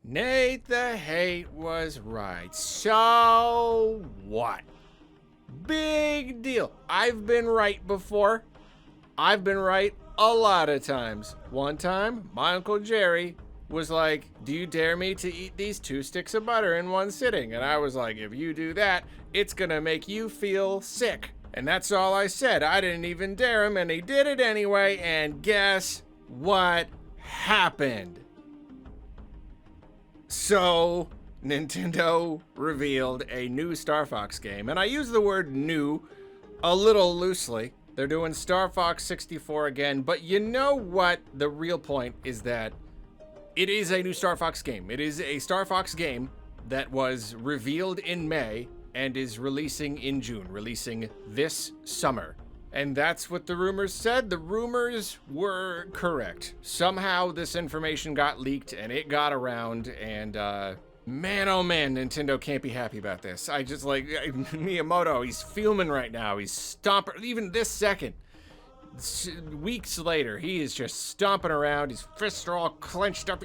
Nate the Hate was right. So what? Big deal. I've been right before. I've been right a lot of times. One time, my Uncle Jerry was like, "Do you dare me to eat these 2 sticks of butter in one sitting?" And I was like, "If you do that, it's gonna make you feel sick." And that's all I said. I didn't even dare him, and he did it anyway. And guess what happened? So, Nintendo revealed a new Star Fox game, and I use the word new a little loosely. They're doing Star Fox 64 again, but you know what? The real point is that it is a new Star Fox game. It is a Star Fox game that was revealed in May and is releasing in June, releasing this summer. And that's what the rumors said. The rumors were correct. Somehow this information got leaked and it got around, and man, oh man, Nintendo can't be happy about this. I just like Miyamoto, he's fuming right now. He's stomping, even this second. Weeks later, he is just stomping around. His fists are all clenched up.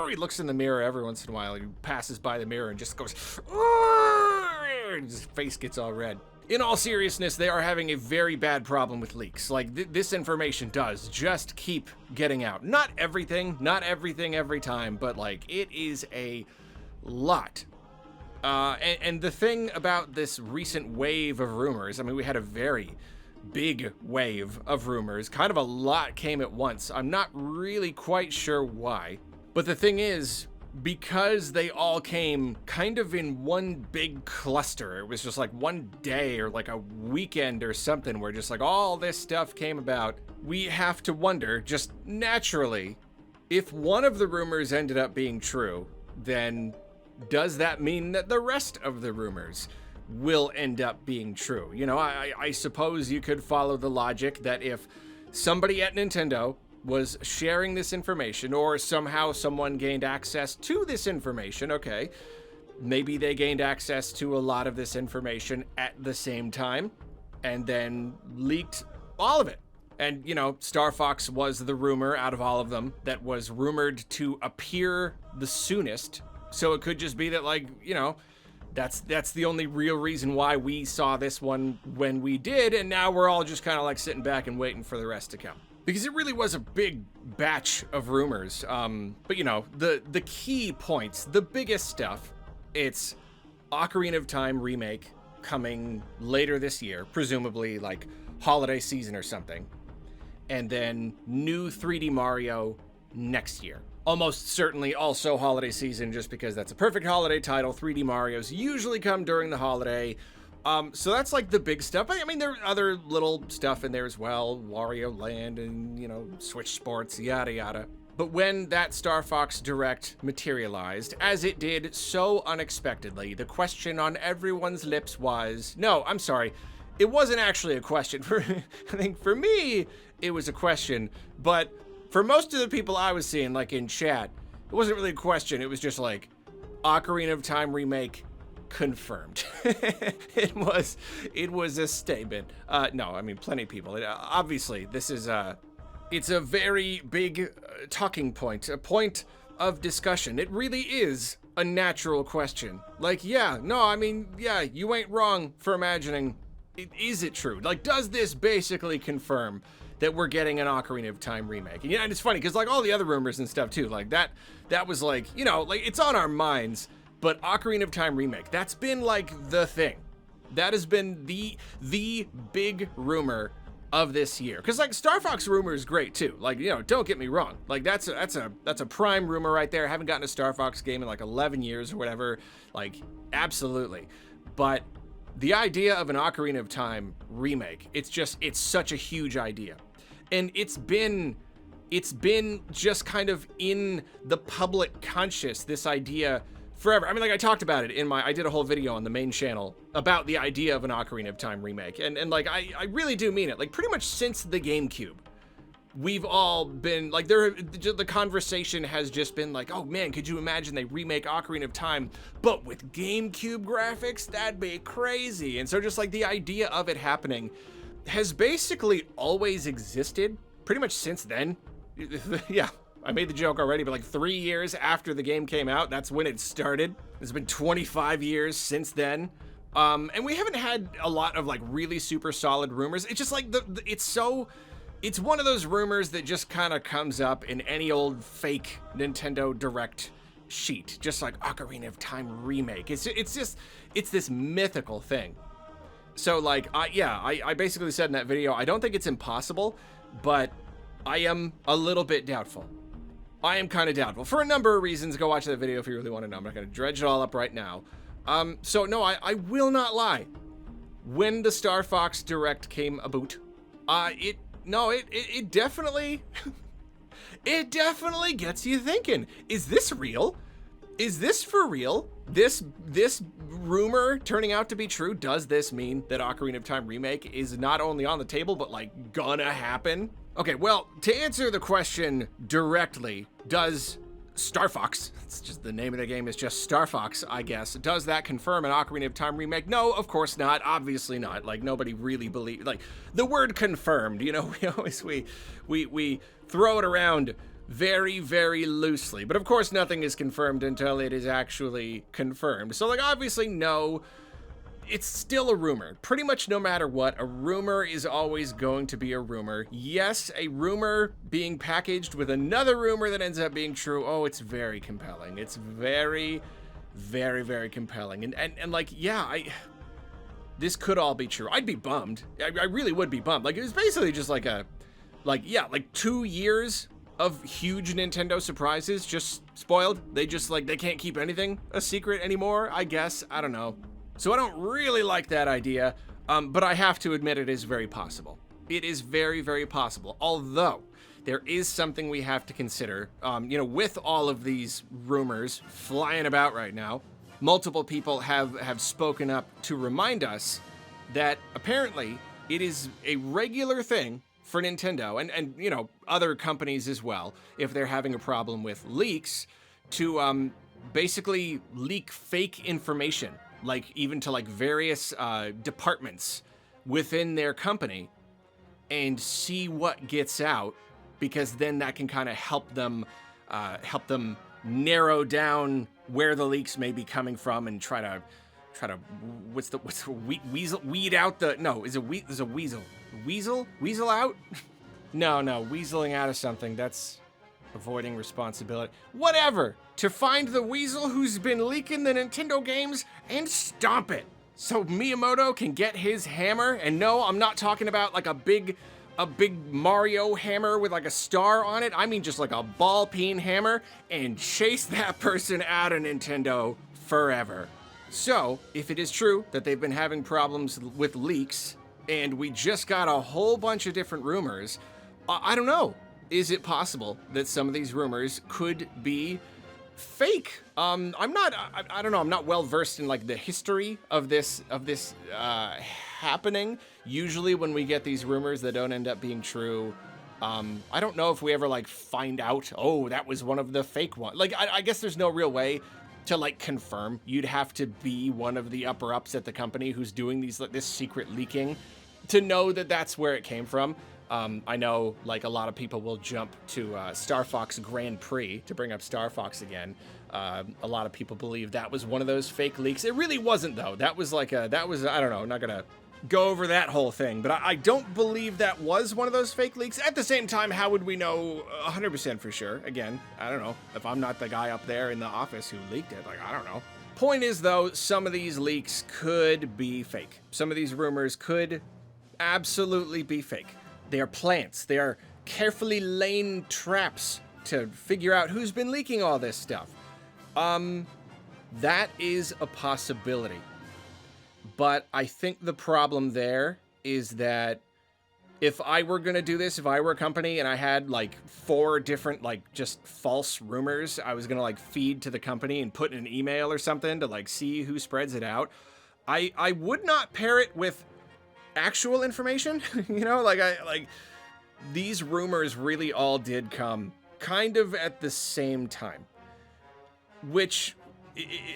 He looks in the mirror every once in a while. He passes by the mirror and just goes, and his face gets all red. In all seriousness, they are having a very bad problem with leaks. Like, this information does just keep getting out. Not everything every time, but like, it is a lot. And the thing about this recent wave of rumors, I mean, we had a very big wave of rumors. Kind of a lot came at once. I'm not really quite sure why. But the thing is, because they all came kind of in one big cluster, it was just like one day or like a weekend or something where just like all this stuff came about, we have to wonder, just naturally, if one of the rumors ended up being true, then does that mean that the rest of the rumors will end up being true? You know, I suppose you could follow the logic that if somebody at Nintendo was sharing this information, or somehow someone gained access to this information, okay, maybe they gained access to a lot of this information at the same time and then leaked all of it. And, you know, Star Fox was the rumor out of all of them that was rumored to appear the soonest. So it could just be that, like, you know, that's the only real reason why we saw this one when we did, and now we're all just kind of like sitting back and waiting for the rest to come. Because it really was a big batch of rumors. But you know, the key points, the biggest stuff, it's Ocarina of Time remake coming later this year, presumably like holiday season or something. And then new 3D Mario next year. Almost certainly also holiday season, just because that's a perfect holiday title. 3D Marios usually come during the holiday. So that's like the big stuff. I mean, there are other little stuff in there as well. Wario Land and, you know, Switch Sports, yada yada. But when that Star Fox Direct materialized, as it did so unexpectedly, the question on everyone's lips was, no, I'm sorry, it wasn't actually a question. I think for me, it was a question, but for most of the people I was seeing, like in chat, it wasn't really a question. It was just like, Ocarina of Time remake confirmed. It was a statement. No, I mean, plenty of people. Obviously, this is it's a very big talking point, a point of discussion. It really is a natural question. Like, yeah, no, I mean, yeah, you ain't wrong for imagining. Is it true? Like, does this basically confirm that we're getting an Ocarina of Time remake? And yeah, and it's funny because like all the other rumors and stuff too, like that was like, you know, like it's on our minds. But Ocarina of Time remake, that's been like the thing. That has been the big rumor of this year. Because like Star Fox rumor is great too. Like, you know, don't get me wrong. Like that's a prime rumor right there. I haven't gotten a Star Fox game in like 11 years or whatever. Like, absolutely. But the idea of an Ocarina of Time remake, it's such a huge idea. And it's been just kind of in the public conscious, this idea forever. I mean, like I talked about it I did a whole video on the main channel about the idea of an Ocarina of Time remake. And like, I really do mean it. Like pretty much since the GameCube, we've all been like, the conversation has just been like, oh man, could you imagine they remake Ocarina of Time, but with GameCube graphics? That'd be crazy. And so just like the idea of it happening has basically always existed pretty much since then. Yeah. I made the joke already, but like 3 years after the game came out, that's when it started. It's been 25 years since then. And we haven't had a lot of like really super solid rumors. It's just like it's one of those rumors that just kind of comes up in any old fake Nintendo Direct sheet, just like Ocarina of Time remake. It's this mythical thing. So like, I basically said in that video, I don't think it's impossible, but I am a little bit doubtful. I am kind of doubtful for a number of reasons. Go watch that video if you really want to know. I'm not going to dredge it all up right now. So no, I will not lie. When the Star Fox Direct came about, it definitely, it definitely gets you thinking. Is this real? Is this for real? This rumor turning out to be true? Does this mean that Ocarina of Time remake is not only on the table, but like gonna happen? Okay, well, to answer the question directly, does Star Fox, it's just the name of the game is just Star Fox, I guess. Does that confirm an Ocarina of Time remake? No, of course not. Obviously not. Like nobody really believes, like the word confirmed, you know, we throw it around very, very loosely. But of course nothing is confirmed until it is actually confirmed. So like obviously no, it's still a rumor. Pretty much no matter what, a rumor is always going to be a rumor. Yes, a rumor being packaged with another rumor that ends up being true. Oh, it's very compelling. It's very, very, very compelling. And like, yeah, this could all be true. I'd be bummed. I really would be bummed. Like, it was basically just like like 2 years of huge Nintendo surprises just spoiled. They can't keep anything a secret anymore, I guess. I don't know. So I don't really like that idea, but I have to admit it is very possible. It is very, very possible. Although there is something we have to consider, with all of these rumors flying about right now, multiple people have spoken up to remind us that apparently it is a regular thing for Nintendo and other companies as well, if they're having a problem with leaks, to basically leak fake information, like even to like various departments within their company, and see what gets out, because then that can kind of help them narrow down where the leaks may be coming from and try to weed out the, no, is a weasel out? No, weaseling out of something, that's avoiding responsibility. Whatever, to find the weasel who's been leaking the Nintendo games and stomp it, so Miyamoto can get his hammer. And no, I'm not talking about like a big Mario hammer with like a star on it. I mean just like a ball peen hammer, and chase that person out of Nintendo forever. So, if it is true that they've been having problems with leaks, and we just got a whole bunch of different rumors, I don't know. Is it possible that some of these rumors could be fake? I don't know. I'm not well versed in like the history of this happening. Usually when we get these rumors that don't end up being true, I don't know if we ever like find out, oh, that was one of the fake ones. Like, I guess there's no real way to like confirm. You'd have to be one of the upper ups at the company who's doing this secret leaking to know that that's where it came from. I know like a lot of people will jump to Star Fox Grand Prix, to bring up Star Fox again. A lot of people believe that was one of those fake leaks. It really wasn't though. That was I don't know, I'm not gonna go over that whole thing, but I don't believe that was one of those fake leaks. At the same time, how would we know 100% for sure? Again, I don't know. If I'm not the guy up there in the office who leaked it, like, I don't know. Point is though, some of these leaks could be fake. Some of these rumors could absolutely be fake. They are plants. They are carefully laid traps to figure out who's been leaking all this stuff. That is a possibility. But I think the problem there is that if I were going to do this, if I were a company and I had like 4 different like just false rumors I was going to like feed to the company and put in an email or something to like see who spreads it out, I would not pair it with actual information. These rumors really all did come kind of at the same time, which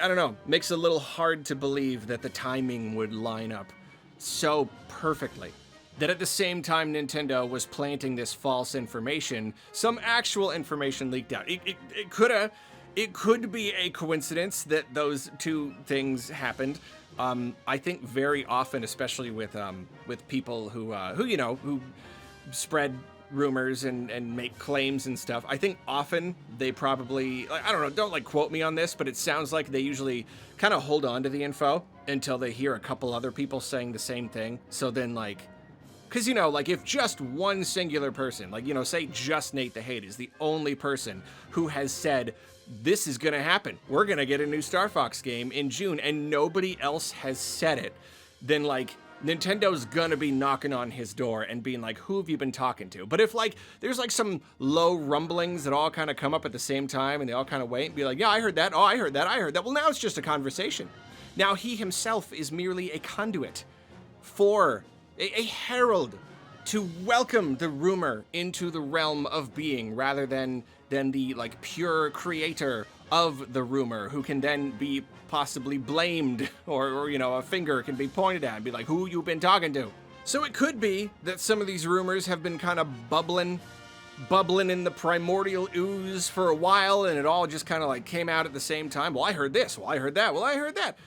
I don't know, makes it a little hard to believe that the timing would line up so perfectly. that at the same time Nintendo was planting this false information, some actual information leaked out. It could be a coincidence that those two things happened. I think very often, especially with people who spread rumors and make claims and stuff, I think often they probably, I don't know, don't like quote me on this, but it sounds like they usually kind of hold on to the info until they hear a couple other people saying the same thing. So then like, because, like if just one singular person, like, say just Nate the Hate is the only person who has said, this is going to happen, we're going to get a new Star Fox game in June, and nobody else has said it, then like Nintendo's gonna be knocking on his door and being like, who have you been talking to? But if like there's like some low rumblings that all kind of come up at the same time and they all kind of wait and be like, yeah, I heard that. Oh, I heard that. I heard that. Well, now it's just a conversation. Now he himself is merely a conduit for a herald to welcome the rumor into the realm of being, rather than the like pure creator of the rumor, who can then be possibly blamed, or a finger can be pointed at and be like, who you been talking to? So it could be that some of these rumors have been kind of bubbling in the primordial ooze for a while, and it all just kind of like came out at the same time. Well, I heard this. Well, I heard that. Well, I heard that.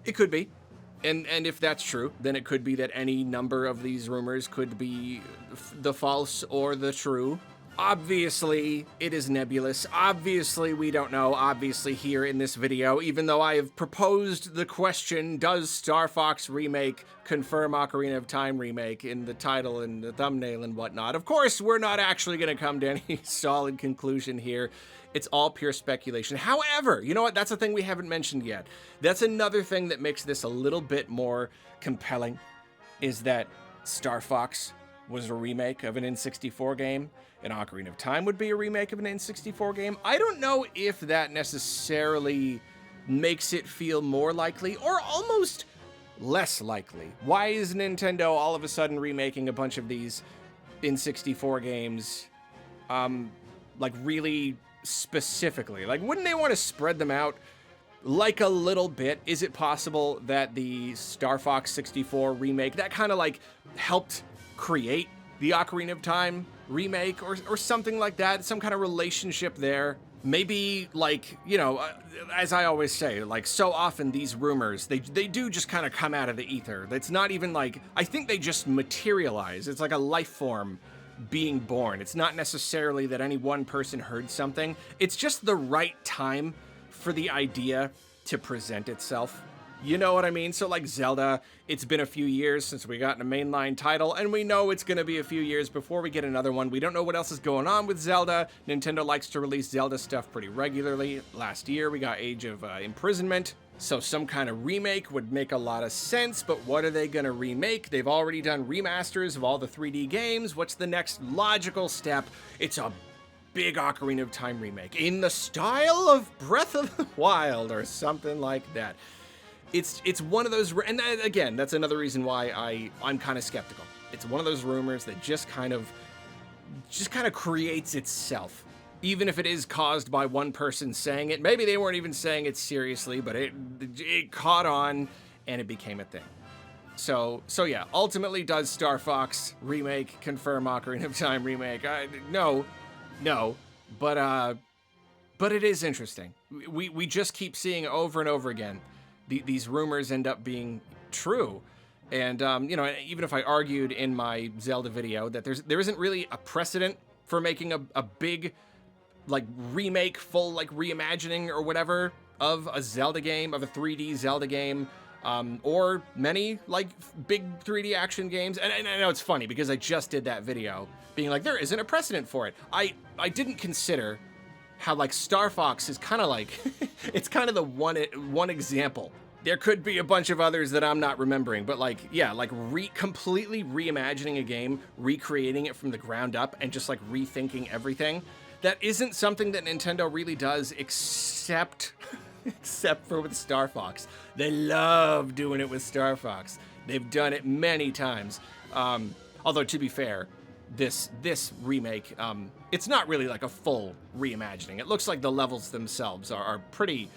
It could be. And if that's true, then it could be that any number of these rumors could be the false or the true. Obviously, it is nebulous. Obviously, we don't know. Obviously, here in this video, even though I have proposed the question, does Star Fox Remake confirm Ocarina of Time Remake in the title and the thumbnail and whatnot, of course, we're not actually going to come to any solid conclusion here. It's all pure speculation. However, you know what? That's a thing we haven't mentioned yet. That's another thing that makes this a little bit more compelling, is that Star Fox was a remake of an N64 game, and Ocarina of Time would be a remake of an N64 game. I don't know if that necessarily makes it feel more likely or almost less likely. Why is Nintendo all of a sudden remaking a bunch of these N64 games, like really specifically? Like, wouldn't they want to spread them out like a little bit? Is it possible that the Star Fox 64 remake, that kind of like helped create the Ocarina of Time remake or something like that? Some kind of relationship there. Maybe like, as I always say, like so often these rumors, they do just kind of come out of the ether. It's not even like, I think they just materialize. It's like a life form being born. It's not necessarily that any one person heard something. It's just the right time for the idea to present itself. You know what I mean? So like Zelda, it's been a few years since we got a mainline title, and we know it's going to be a few years before we get another one. We don't know what else is going on with Zelda. Nintendo likes to release Zelda stuff pretty regularly. Last year, we got Age of Imprisonment. So some kind of remake would make a lot of sense, but what are they going to remake? They've already done remasters of all the 3D games. What's the next logical step? It's a big Ocarina of Time remake in the style of Breath of the Wild or something like that. It's one of those, and again, that's another reason why I'm kind of skeptical. It's one of those rumors that just kind of creates itself. Even if it is caused by one person saying it, maybe they weren't even saying it seriously, but it caught on and it became a thing. So yeah, ultimately, does Star Fox Remake confirm Ocarina of Time Remake? No, but it is interesting. We just keep seeing over and over again these rumors end up being true. And, even if I argued in my Zelda video that there isn't really a precedent for making a big, like, remake, full, like, reimagining or whatever of a Zelda game, of a 3D Zelda game, or many, like, big 3D action games. And I know it's funny because I just did that video being like, there isn't a precedent for it. I didn't consider how, like, Star Fox is kind of like, it's kind of the one example. There could be a bunch of others that I'm not remembering, but like, yeah, like completely reimagining a game, recreating it from the ground up, and just like rethinking everything. That isn't something that Nintendo really does, except for with Star Fox. They love doing it with Star Fox. They've done it many times. Although, to be fair, this remake, it's not really like a full reimagining. It looks like the levels themselves are pretty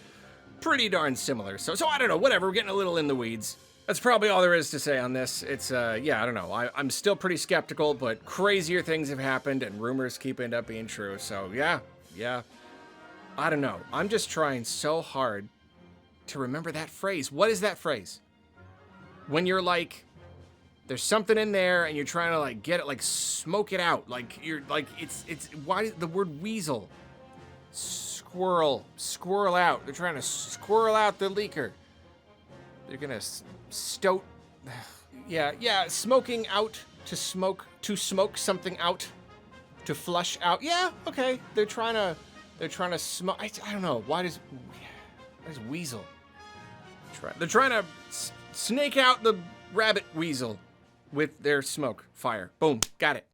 darn similar. So I don't know, whatever, we're getting a little in the weeds. That's probably all there is to say on this. It's, yeah, I don't know. I'm still pretty skeptical, but crazier things have happened and rumors keep end up being true. So, yeah. I don't know. I'm just trying so hard to remember that phrase. What is that phrase? When you're like, there's something in there and you're trying to like get it, like smoke it out. Like you're like, it's, why the word weasel? Squirrel out. They're trying to squirrel out the leaker. They're gonna stoat. Yeah, smoking out to smoke something out, to flush out. Yeah, okay. They're trying to smoke. I don't know. Why does weasel? They're trying to snake out the rabbit weasel with their smoke fire. Boom, got it.